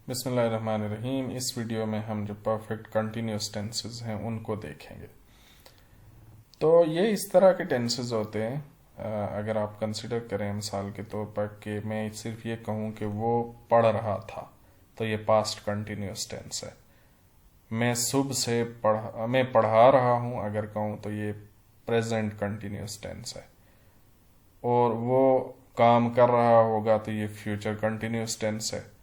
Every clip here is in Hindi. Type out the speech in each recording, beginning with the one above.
बिस्मिल्लाहिर्रहमानिर्रहीम। इस वीडियो में हम जो परफेक्ट कंटिन्यूस टेंसेस हैं उनको देखेंगे। तो ये इस तरह के टेंसेस होते हैं। अगर आप कंसिडर करें मिसाल के तौर पर कि मैं सिर्फ ये कहूँ कि वो पढ़ रहा था, तो ये पास्ट कंटिन्यूस टेंस है। मैं पढ़ा रहा हूँ अगर कहूँ तो ये प्रेजेंट कंटिन्यूस टेंस है। और वो काम कर रहा होगा तो ये फ्यूचर कंटिन्यूस टेंस है।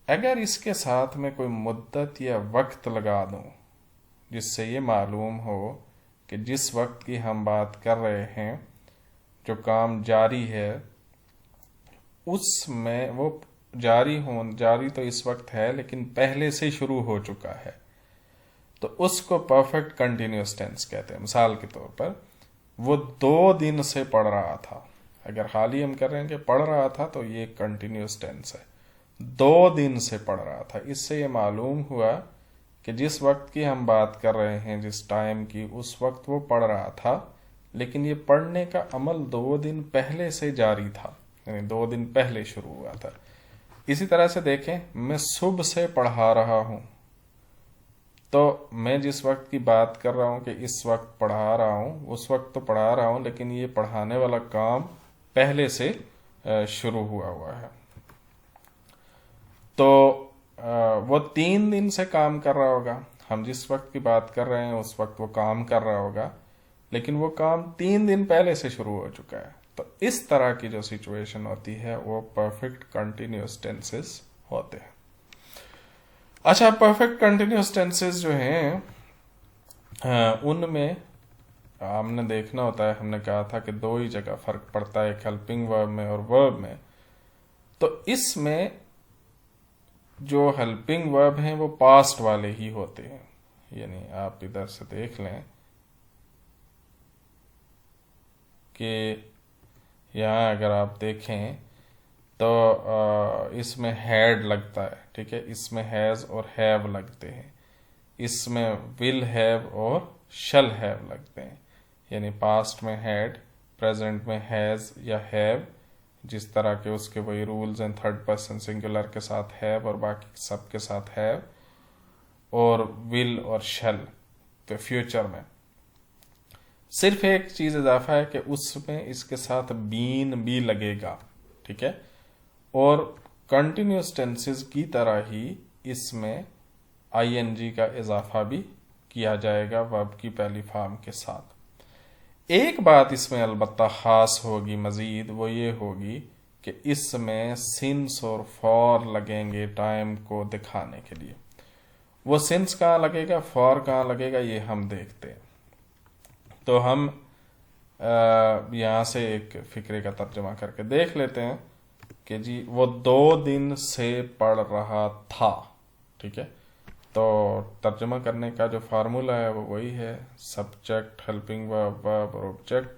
अगर इसके साथ में कोई मुद्दत या वक्त लगा दूं जिससे ये मालूम हो कि जिस वक्त की हम बात कर रहे हैं जो काम जारी है उसमें वो जारी तो इस वक्त है लेकिन पहले से शुरू हो चुका है, तो उसको परफेक्ट कंटिन्यूस टेंस कहते हैं। मिसाल के तौर पर वो 2 दिन से पढ़ रहा था। अगर हाल ही हम कर रहे हैं कि पढ़ रहा था तो ये कंटिन्यूस टेंस है। 2 दिन से पढ़ रहा था, इससे ये मालूम हुआ कि जिस वक्त की हम बात कर रहे हैं, जिस टाइम की, उस वक्त वो पढ़ रहा था, लेकिन ये पढ़ने का अमल 2 दिन पहले से जारी था, यानी 2 दिन पहले शुरू हुआ था। इसी तरह से देखें, मैं सुबह से पढ़ा रहा हूं, तो मैं जिस वक्त की बात कर रहा हूं कि इस वक्त पढ़ा रहा हूं, उस वक्त तो पढ़ा रहा हूं लेकिन ये पढ़ाने वाला काम पहले से शुरू हुआ है। तो वो 3 दिन से काम कर रहा होगा। हम जिस वक्त की बात कर रहे हैं उस वक्त वो काम कर रहा होगा, लेकिन वो काम 3 दिन पहले से शुरू हो चुका है। तो इस तरह की जो सिचुएशन होती है वो परफेक्ट कंटिन्यूस टेंसेस होते हैं। अच्छा, परफेक्ट कंटिन्यूस टेंसेस जो हैं उनमें हमने देखना होता है, हमने कहा था कि 2 ही जगह फर्क पड़ता है, एक हेल्पिंग वर्ब में और वर्ब में। तो इसमें जो हेल्पिंग वर्ब हैं वो पास्ट वाले ही होते हैं। यानी आप इधर से देख लें कि यहाँ अगर आप देखें तो इसमें हैड लगता है, ठीक है, इसमें हैज और हैव लगते हैं, इसमें विल हैव और शल हैव लगते हैं। यानी पास्ट में हैड, प्रेजेंट में हैज या हैव, जिस तरह के उसके वही रूल्स हैं, थर्ड पर्सन सिंगुलर के साथ हैव और बाकी सब के साथ हैव, और विल और शल। तो फ्यूचर में सिर्फ एक चीज इजाफा है कि उसमें इसके साथ बीन भी लगेगा, ठीक है। और कंटिन्यूस टेंसेस की तरह ही इसमें आईएनजी का इजाफा भी किया जाएगा वर्ब की पहली फॉर्म के साथ। एक बात इसमें अलबत्ता खास होगी मजीद, वो ये होगी कि इसमें सिंस और फॉर लगेंगे टाइम को दिखाने के लिए। वो सिंस कहाँ लगेगा, फॉर कहाँ लगेगा, ये हम देखते हैं। तो हम यहां से एक फिक्रे का तर्जुमा करके देख लेते हैं कि जी वो 2 दिन से पढ़ रहा था, ठीक है। तो तर्जुमा करने का जो फार्मूला है वो वही है, सब्जेक्ट, हेल्पिंग वर्ब, वर्ब और ऑब्जेक्ट।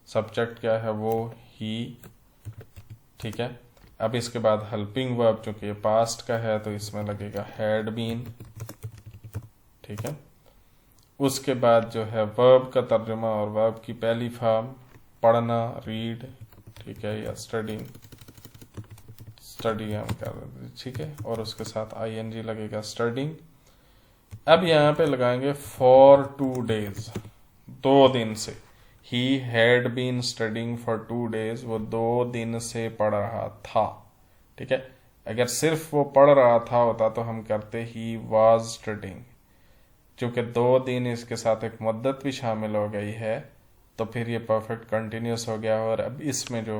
सब्जेक्ट क्या है, वो ही, ठीक है। अब इसके बाद हेल्पिंग वर्ब, चूंकि पास्ट का है तो इसमें लगेगा हैड बीन, ठीक है। उसके बाद जो है वर्ब का तर्जुमा और वर्ब की पहली फॉर्म, पढ़ना, रीड, ठीक है, या स्टडी हम कर रहे हैं, ठीक है। और उसके साथ आईएनजी लगेगा, स्टडिंग। अब यहां पे लगाएंगे फॉर 2 डेज, 2 दिन से। He had been studying for 2 days, वो 2 दिन से पढ़ रहा था, ठीक है। अगर सिर्फ वो पढ़ रहा था होता तो हम करते ही वाज स्टडिंग। चूंकि 2 दिन इसके साथ एक मुद्दत भी शामिल हो गई है तो फिर ये परफेक्ट कंटिन्यूस हो गया। और अब इसमें जो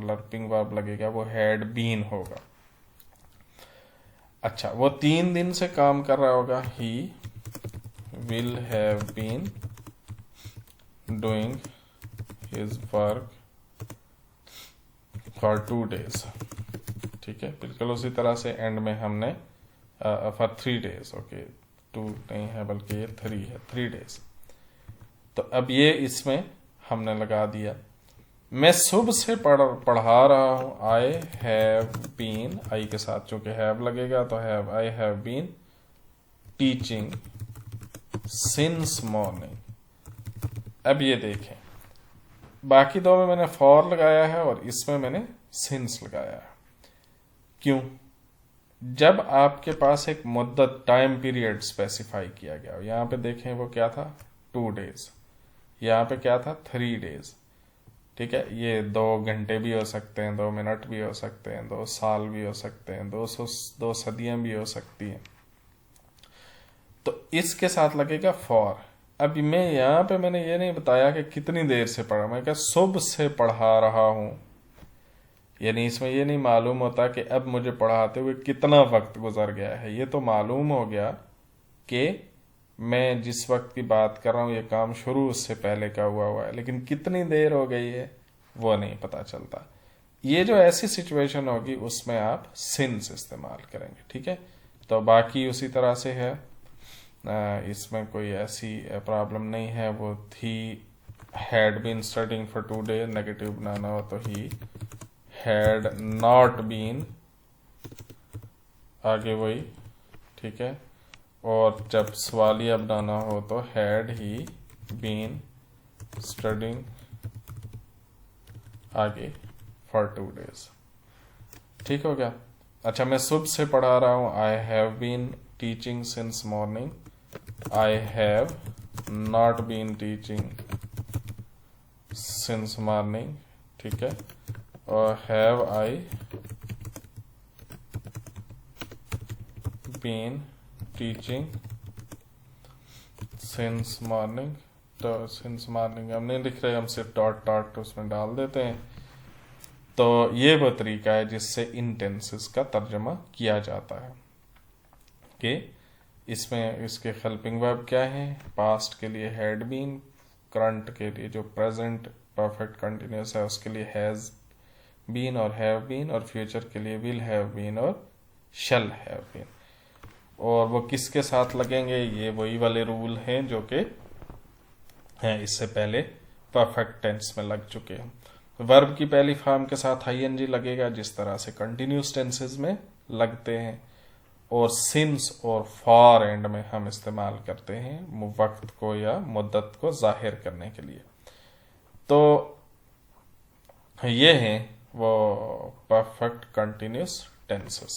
हेल्पिंग वर्ब लगेगा वो हैड बीन होगा। अच्छा, वो 3 दिन से काम कर रहा होगा, he will have been doing his work for 2 days, ठीक है। बिल्कुल उसी तरह से एंड में हमने फॉर 3 डेज, ओके, 2 नहीं है बल्कि ये 3 है, 3 डेज। तो अब ये इसमें हमने लगा दिया। मैं सुबह से पढ़ा रहा हूं, आई हैव बीन, आई के साथ चूंकि हैव लगेगा तो have, I have been teaching since morning. अब ये देखें, बाकी 2 में मैंने फॉर लगाया है और इसमें मैंने सिंस लगाया है। क्यों? जब आपके पास एक मुद्दत टाइम पीरियड स्पेसिफाई किया गया, यहां पे देखें वो क्या था 2 डेज, यहाँ पे क्या था 3 डेज, ठीक है। ये 2 घंटे भी हो सकते हैं, 2 मिनट भी हो सकते हैं, 2 साल भी हो सकते हैं, 2 सदियां भी हो सकती हैं। तो इसके साथ लगेगा फॉर। अब मैं यहाँ पे मैंने ये नहीं बताया कि कितनी देर से पढ़ा, मैं क्या सुबह से पढ़ा रहा हूं, यानी इसमें ये नहीं मालूम होता कि अब मुझे पढ़ाते हुए कितना वक्त गुजर गया है। ये तो मालूम हो गया कि मैं जिस वक्त की बात कर रहा हूं ये काम शुरू उससे पहले का हुआ है, लेकिन कितनी देर हो गई है वो नहीं पता चलता। ये जो ऐसी सिचुएशन होगी उसमें आप सिंस इस्तेमाल करेंगे, ठीक है। तो बाकी उसी तरह से है, इसमें कोई ऐसी प्रॉब्लम नहीं है। वो थी had been studying for 2 days, negative बनाना हो तो ही हैड नॉट बीन, आगे वही, ठीक है। और जब सवालिया बनाना हो तो हैड ही बीन स्टडिंग, आगे फॉर 2 days, ठीक हो गया। अच्छा, मैं सुबह से पढ़ा रहा हूं, I have been teaching since morning, I have not been teaching since morning, ठीक है। और have I been teaching since morning, तो सिंस मॉर्निंग हम नहीं लिख रहे, हम सिर्फ डॉट डॉट उसमें डाल देते हैं। तो ये वो तरीका है जिससे इन टेंसेस का तर्जमा किया जाता है कि इसमें इसके हेल्पिंग वर्ब क्या है, पास्ट के लिए हैड बीन, करंट के लिए जो प्रेजेंट परफेक्ट कंटिन्यूस है उसके लिए हैज बीन और हैव बीन, और फ्यूचर के लिए विल हैव बीन और शैल हैव बीन। और वो किसके साथ लगेंगे, ये वही वाले रूल हैं जो कि हैं इससे पहले परफेक्ट टेंस में लग चुके हैं। वर्ब की पहली फॉर्म के साथ आईएनजी लगेगा जिस तरह से कंटिन्यूस टेंसेस में लगते हैं, और सिंस और फॉर एंड में हम इस्तेमाल करते हैं वक्त को या मुद्दत को जाहिर करने के लिए। तो ये हैं वो परफेक्ट कंटिन्यूस टेंसेस।